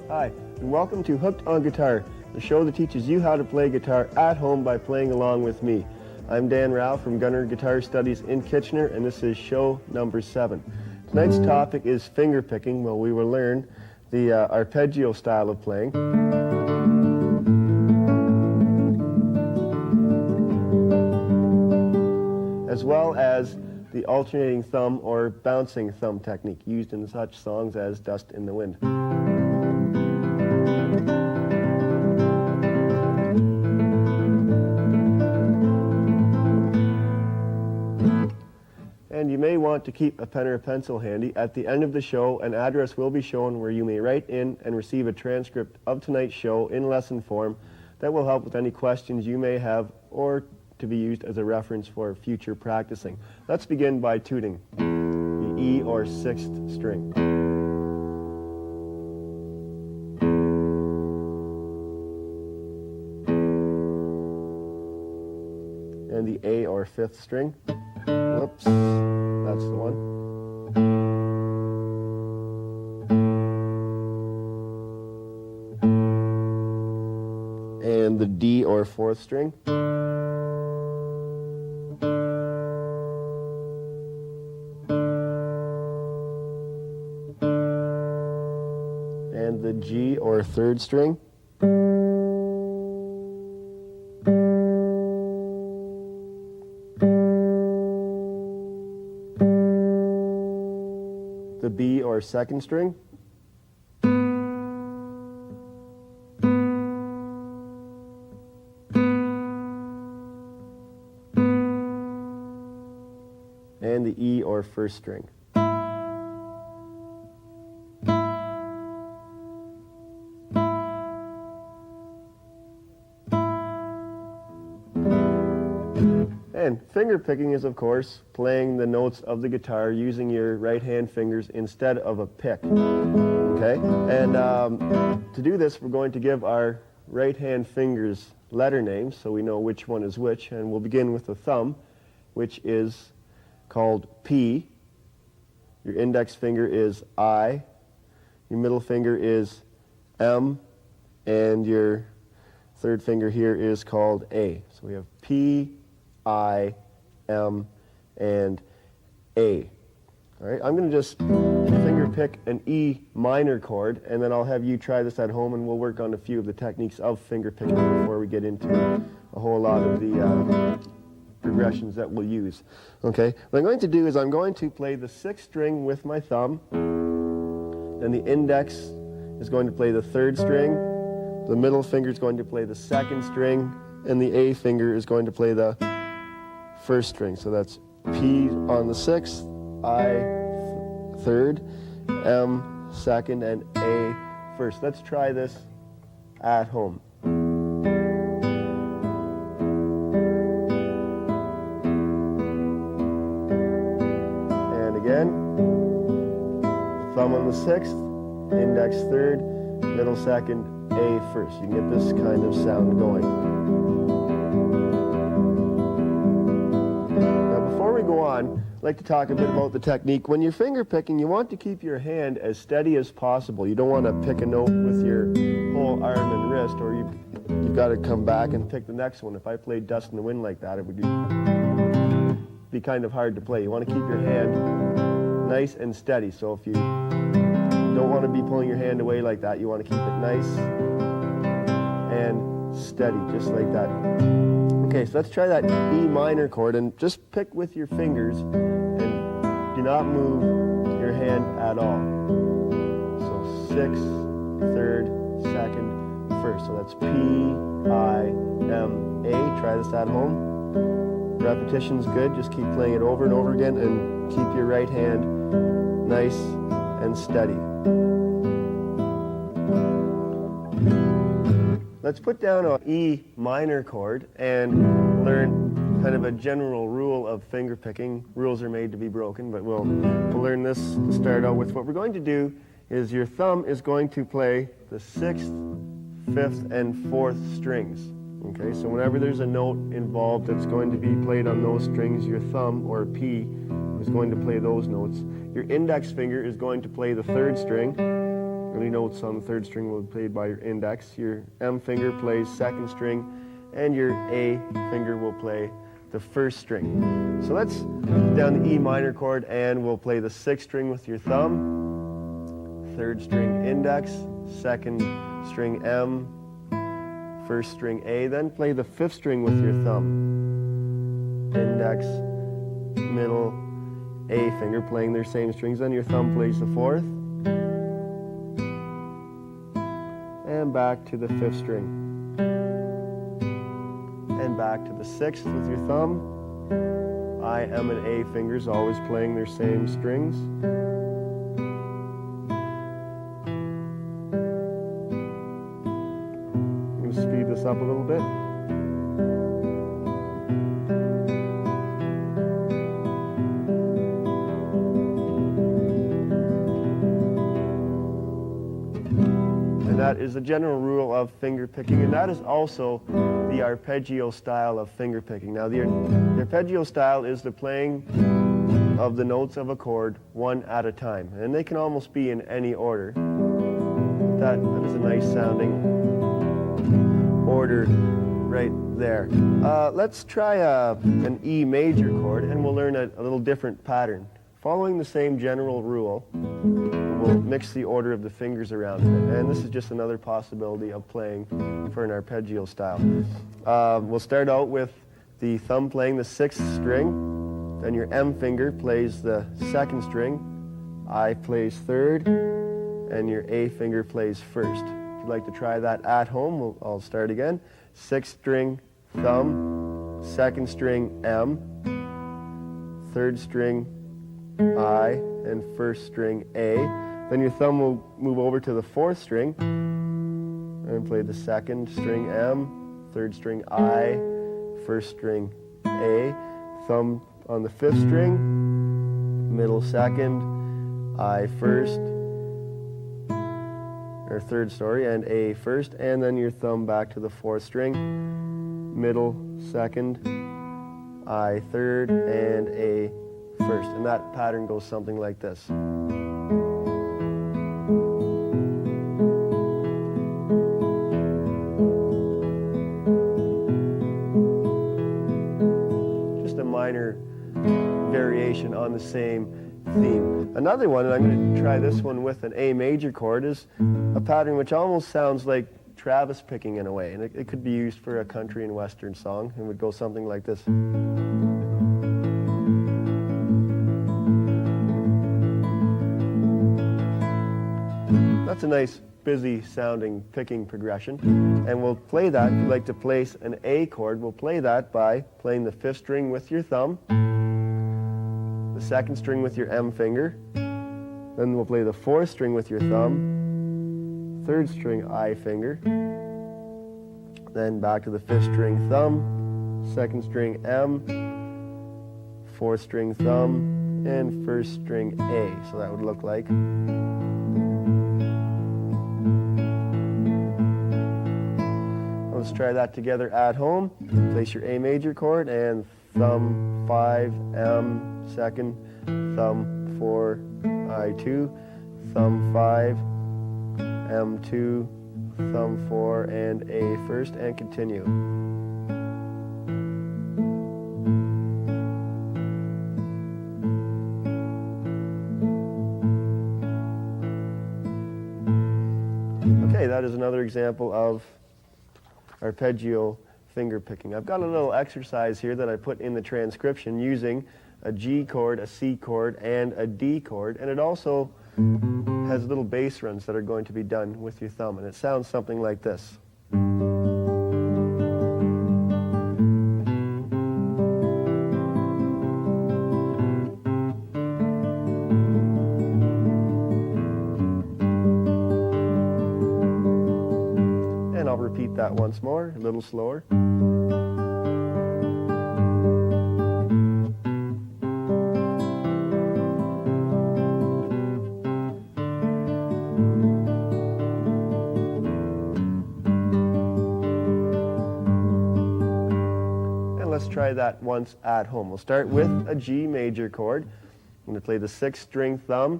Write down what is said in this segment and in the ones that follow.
Hi, and welcome to Hooked on Guitar, the show that teaches you how to play guitar at home by playing along with me. I'm Dan Rao from Gunner Guitar Studies in Kitchener, and this is show number 7. Tonight's topic is fingerpicking, where we will learn the arpeggio style of playing. As well as the alternating thumb or bouncing thumb technique used in such songs as Dust in the Wind. And you may want to keep a pen or a pencil handy. At the end of the show, an address will be shown where you may write in and receive a transcript of tonight's show in lesson form that will help with any questions you may have or to be used as a reference for future practicing. Let's begin by tuning the E or 6th string. And the A or 5th string. Whoops, that's the one. And the D or 4th string. And the G or 3rd string. The B or 2nd string. And the E or 1st string. And fingerpicking is, of course, playing the notes of the guitar using your right-hand fingers instead of a pick. Okay? And to do this, we're going to give our right-hand fingers letter names so we know which one is which. And we'll begin with the thumb, which is called P. Your index finger is I. Your middle finger is M. And your third finger here is called A. So we have P, I, M, and A. All right, I'm going to just finger pick an E minor chord, and then I'll have you try this at home, and we'll work on a few of the techniques of finger picking before we get into a whole lot of the progressions that we'll use. Okay, what I'm going to do is I'm going to play the 6th string with my thumb, then the index is going to play the 3rd string, the middle finger is going to play the 2nd string, and the A finger is going to play the 1st string. So that's P on the 6th, I 3rd, M 2nd, and A 1st. Let's try this at home. And again, thumb on the 6th, index 3rd, middle 2nd, A 1st. You can get this kind of sound going. Go on, I'd like to talk a bit about the technique. When you're finger picking, you want to keep your hand as steady as possible. You don't want to pick a note with your whole arm and wrist, or you've got to come back and pick the next one. If I played Dust in the Wind like that, it would be kind of hard to play. You want to keep your hand nice and steady. So if you don't want to be pulling your hand away like that, you want to keep it nice and steady, just like that. Okay, so let's try that E minor chord, and just pick with your fingers and do not move your hand at all. So 6th, 3rd, 2nd, 1st. So that's P, I, M, A. Try this at home. Repetition's good. Just keep playing it over and over again and keep your right hand nice and steady. Let's put down an E minor chord and learn kind of a general rule of finger picking. Rules are made to be broken, but we'll learn this to start out with. What we're going to do is your thumb is going to play the 6th, 5th, and 4th strings. Okay, so whenever there's a note involved that's going to be played on those strings, your thumb, or P, is going to play those notes. Your index finger is going to play the 3rd string. Any notes on the 3rd string will be played by your index. Your M finger plays 2nd string, and your A finger will play the 1st string. So let's down the E minor chord, and we'll play the 6th string with your thumb, 3rd string index, 2nd string M, 1st string A, then play the 5th string with your thumb, index, middle, A finger playing their same strings, then your thumb plays the 4th, and back to the 5th string, and back to the 6th with your thumb. I, M, and A fingers always playing their same strings. I'm going to speed this up a little bit. That is the general rule of finger picking, and that is also the arpeggio style of finger picking. Now, the arpeggio style is the playing of the notes of a chord one at a time, and they can almost be in any order. That is a nice sounding order right there. Let's try an E major chord, and we'll learn a little different pattern. Following the same general rule, we'll mix the order of the fingers around it. And this is just another possibility of playing for an arpeggio style. We'll start out with the thumb playing the 6th string, then your M finger plays the 2nd string, I plays 3rd, and your A finger plays 1st. If you'd like to try that at home, I'll start again. 6th string, thumb, 2nd string, M, 3rd string, I, and 1st string A. Then your thumb will move over to the 4th string and play the 2nd string M, 3rd string I, 1st string A. Thumb on the 5th string, middle 2nd, I 1st, or 3rd, sorry, and A 1st, and then your thumb back to the 4th string, middle 2nd, I 3rd, and A 1st. And that pattern goes something like this. Just a minor variation on the same theme. Another one, and I'm going to try this one with an A major chord, is a pattern which almost sounds like Travis picking in a way. And it could be used for a country and western song, and would go something like this. That's a nice, busy sounding picking progression. And we'll play that, if you'd like to place an A chord, we'll play that by playing the 5th string with your thumb, the 2nd string with your M finger, then we'll play the 4th string with your thumb, 3rd string I finger, then back to the 5th string thumb, 2nd string M, 4th string thumb, and 1st string A. So that would look like. Let's try that together at home. Place your A major chord and thumb 5, M 2nd, thumb 4, I 2, thumb 5, M 2, thumb 4, and A 1st, and continue. Okay, that is another example of arpeggio finger picking. I've got a little exercise here that I put in the transcription using a G chord, a C chord, and a D chord, and it also has little bass runs that are going to be done with your thumb, and it sounds something like this. that once more, a little slower. Let's try that once at home. We'll start with a G major chord. I'm going to play the 6th string thumb,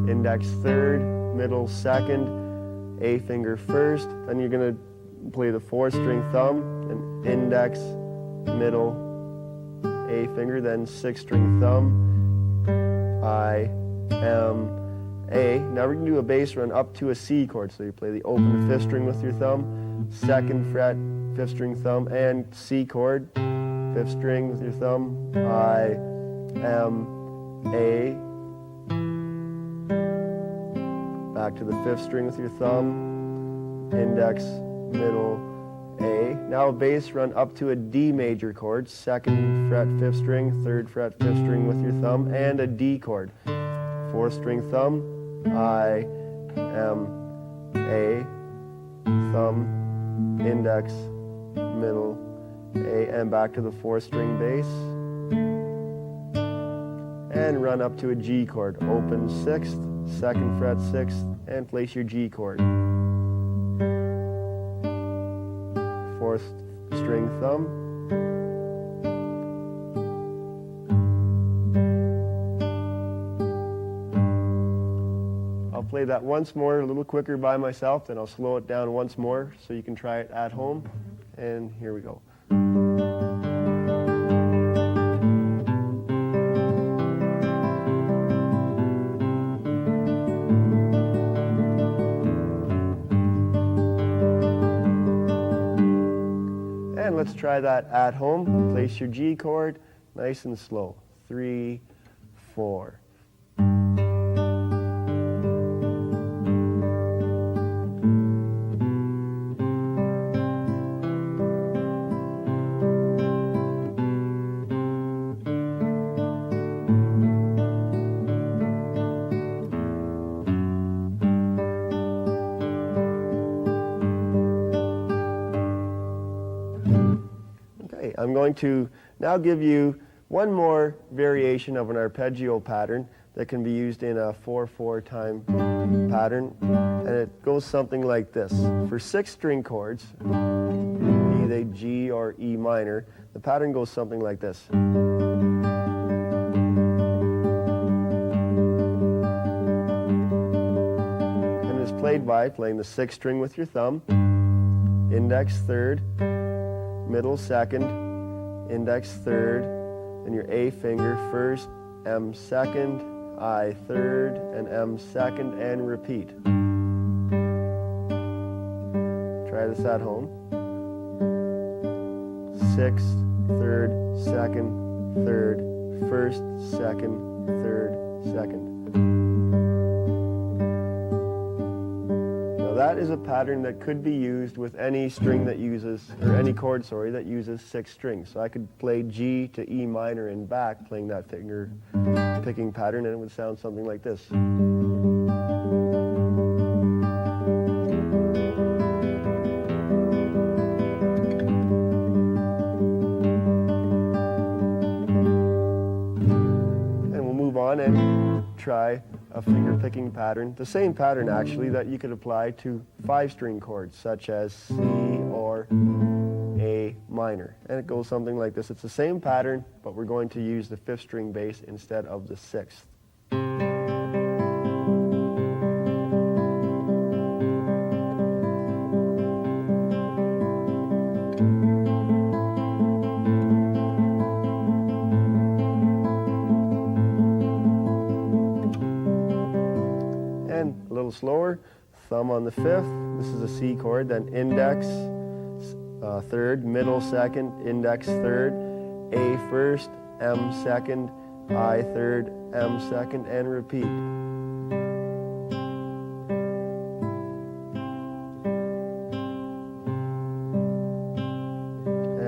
index 3rd, middle 2nd, A finger 1st. Then you're going to play the 4th string thumb, and index, middle, A finger, then 6th string thumb, I, M, A. Now we're going to do a bass run up to a C chord. So you play the open 5th string with your thumb, 2nd fret, 5th string thumb, and C chord, 5th string with your thumb, I, M, A. Back to the 5th string with your thumb, index, middle, A. Now a bass run up to a D major chord, 2nd fret, 5th string, 3rd fret, 5th string with your thumb, and a D chord, 4th string thumb, I, M, A, thumb, index, middle, A, and back to the 4th string bass, and run up to a G chord, open 6th, 2nd fret 6th, and place your G chord, 4th string thumb, I'll play that once more, a little quicker by myself, then I'll slow it down once more so you can try it at home. And here we go. And let's try that at home. Place your G chord, nice and slow. 3, 4. I'm going to now give you one more variation of an arpeggio pattern that can be used in a 4/4 time pattern, and it goes something like this. For 6 string chords, be they G or E minor, the pattern goes something like this. And it's played by playing the 6th string with your thumb, index 3rd, middle 2nd, index 3rd, and your A finger 1st, M 2nd, I 3rd, and M 2nd, and repeat. Try this at home. 6th, 3rd, 2nd, 3rd, 1st, 2nd, 3rd, 2nd. That is a pattern that could be used with any string that uses, or any chord, sorry, that uses 6 strings. So I could play G to E minor and back, playing that finger picking pattern, and it would sound something like this. And we'll move on and try a finger picking pattern, the same pattern actually that you could apply to 5 string chords such as C or A minor, and it goes something like this. It's the same pattern, but we're going to use the 5th string bass instead of the 6th. A little slower, thumb on the 5th, this is a C chord, then index 3rd, middle 2nd, index 3rd, A 1st, M 2nd, I 3rd, M 2nd, and repeat.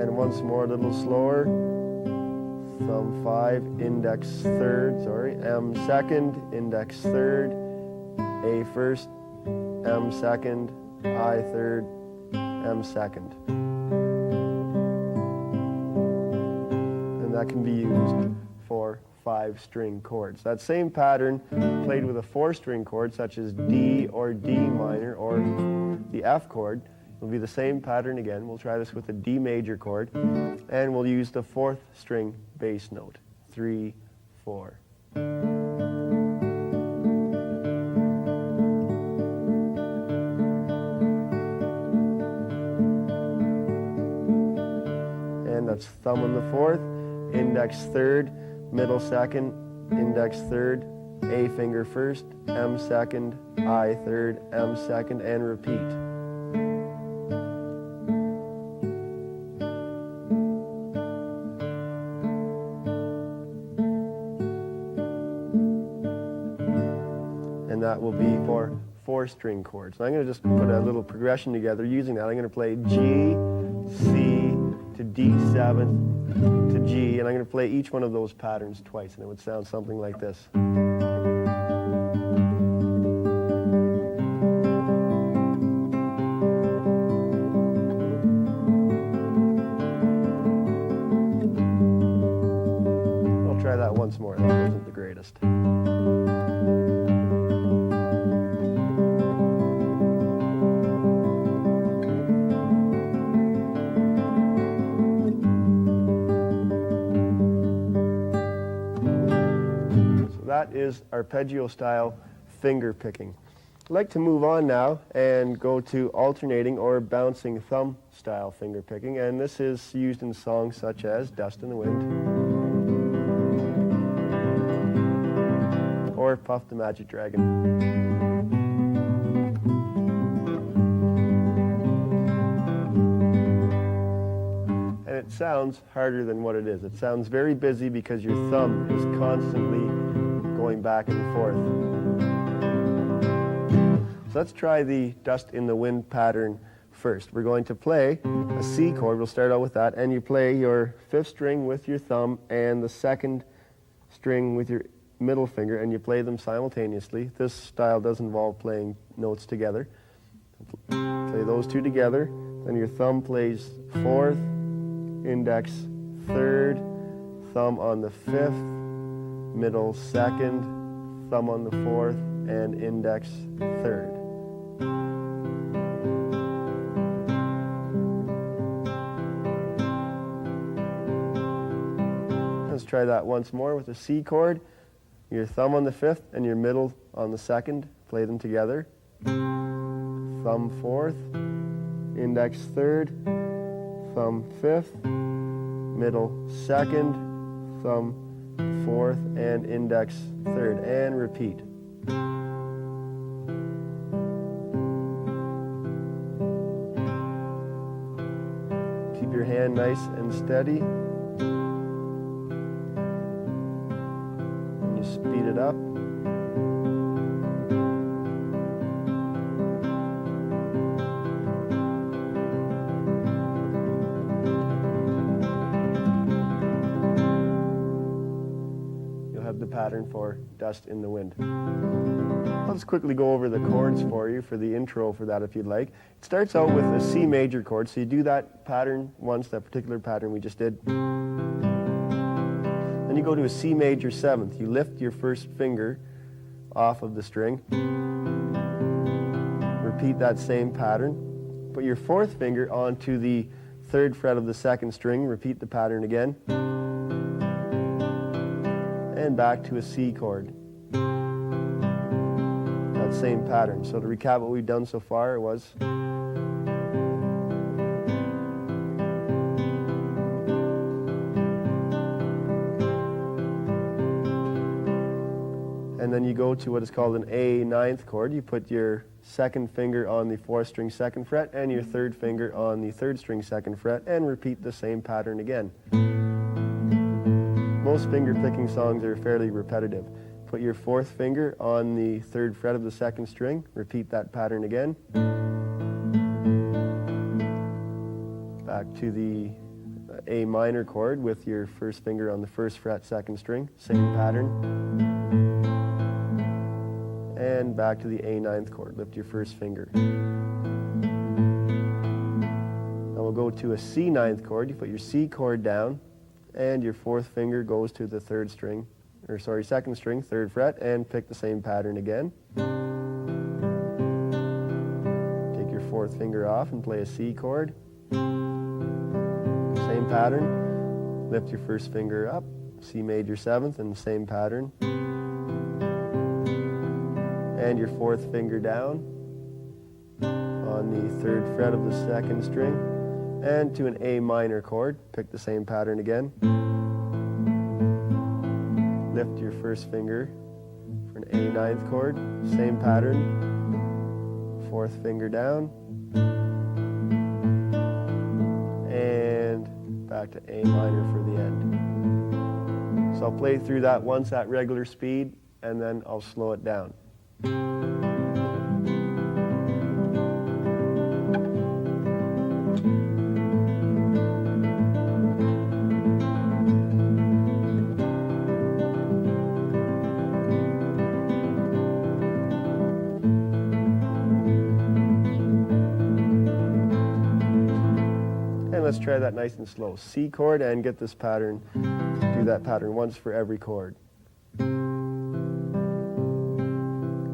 And once more, a little slower, thumb 5, index 3rd, M 2nd, index 3rd, A 1st, M 2nd, I 3rd, M second. And that can be used for 5-string chords. That same pattern played with a 4-string chord such as D or D minor or the F chord will be the same pattern again. We'll try this with a D major chord and we'll use the 4th string bass note, 3, 4. And that's thumb on the 4th, index 3rd, middle 2nd, index 3rd, A finger 1st, M 2nd, I 3rd, M 2nd, and repeat. And that will be for 4-string chords. So I'm going to just put a little progression together using that. I'm going to play G, C, to D7, to G, and I'm going to play each one of those patterns twice, and it would sound something like this. I'll try that once more. That wasn't the greatest. That is arpeggio style finger picking. I'd like to move on now and go to alternating or bouncing thumb style finger picking, and this is used in songs such as Dust in the Wind or Puff the Magic Dragon. And it sounds harder than what it is. It sounds very busy because your thumb is constantly going back and forth. So let's try the Dust in the Wind pattern first. We're going to play a C chord. We'll start out with that, and you play your 5th string with your thumb and the 2nd string with your middle finger, and you play them simultaneously. This style does involve playing notes together. Play those two together, then your thumb plays 4th, index 3rd, thumb on the 5th, middle 2nd, thumb on the 4th, and index 3rd. Let's try that once more with a C chord. Your thumb on the 5th and your middle on the 2nd. Play them together. Thumb 4th, index 3rd, thumb 5th, middle 2nd, thumb 4th, and index 3rd, and repeat. Keep your hand nice and steady. And you speed it up. The pattern for Dust in the Wind. I'll just quickly go over the chords for you for the intro for that if you'd like. It starts out with a C major chord, so you do that pattern once, that particular pattern we just did. Then you go to a C major 7th. You lift your 1st finger off of the string. Repeat that same pattern. Put your 4th finger onto the 3rd fret of the 2nd string. Repeat the pattern again. And back to a C chord. That same pattern. So to recap what we've done so far, it was and then you go to what is called an A 9th chord. You put your 2nd finger on the 4th string 2nd fret and your 3rd finger on the 3rd string 2nd fret and repeat the same pattern again. Most finger picking songs are fairly repetitive. Put your 4th finger on the 3rd fret of the 2nd string. Repeat that pattern again. Back to the A minor chord with your 1st finger on the 1st fret 2nd string. Same pattern. And back to the A 9th chord. Lift your 1st finger. we'll go to a C ninth chord. You put your C chord down, and your fourth finger goes to the second string, 3rd fret, and pick the same pattern again. Take your fourth finger off and play a C chord. Same pattern. Lift your first finger up, C major 7th, and the same pattern. And your fourth finger down on the 3rd fret of the 2nd string, and to an A minor chord. Pick the same pattern again. Lift your first finger for an A ninth chord, same pattern. Fourth finger down, and back to A minor for the end. So I'll play through that once at regular speed, and then I'll slow it down. Let's try that nice and slow. C chord, and get this pattern, do that pattern once for every chord.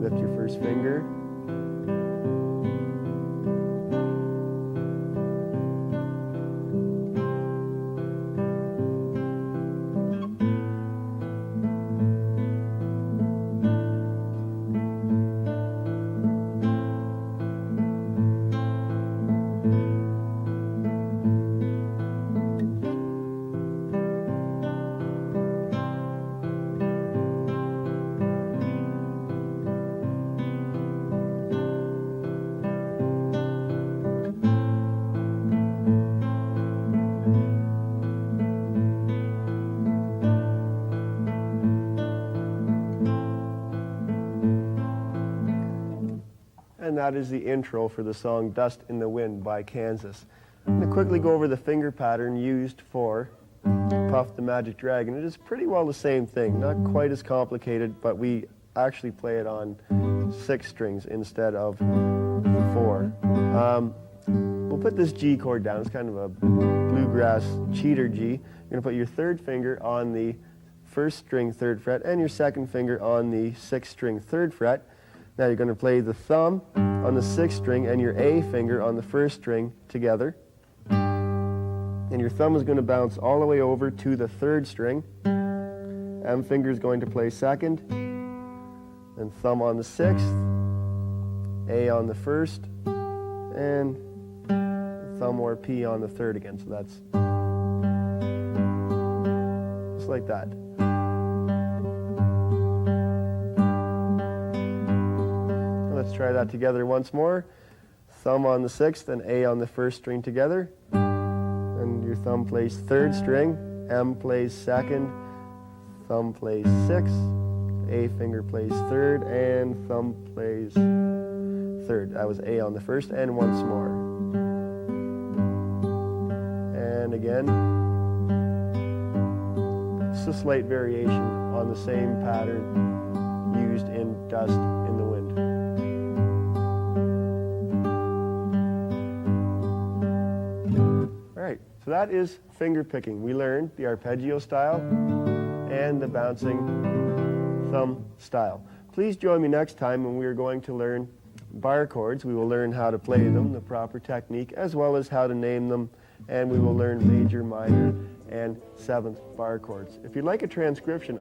Lift your first finger. And that is the intro for the song Dust in the Wind by Kansas. I'm going to quickly go over the finger pattern used for Puff the Magic Dragon. It is pretty well the same thing, not quite as complicated, but we actually play it on 6 strings instead of 4. We'll put this G chord down. It's kind of a bluegrass cheater G. You're going to put your 3rd finger on the 1st string 3rd fret and your 2nd finger on the 6th string 3rd fret. Now you're going to play the thumb on the 6th string and your A finger on the 1st string together. And your thumb is going to bounce all the way over to the 3rd string. M finger is going to play 2nd, and thumb on the 6th, A on the 1st, and thumb or P on the 3rd again. So that's just like that. Let's try that together once more. Thumb on the 6th and A on the 1st string together. And your thumb plays 3rd string, M plays 2nd, thumb plays 6th, A finger plays 3rd, and thumb plays 3rd. That was A on the 1st, and once more. And again. It's a slight variation on the same pattern used in Dust in the Wind. So that is finger picking. We learned the arpeggio style and the bouncing thumb style. Please join me next time when we are going to learn bar chords. We will learn how to play them, the proper technique, as well as how to name them, and we will learn major, minor, and 7th bar chords. If you'd like a transcription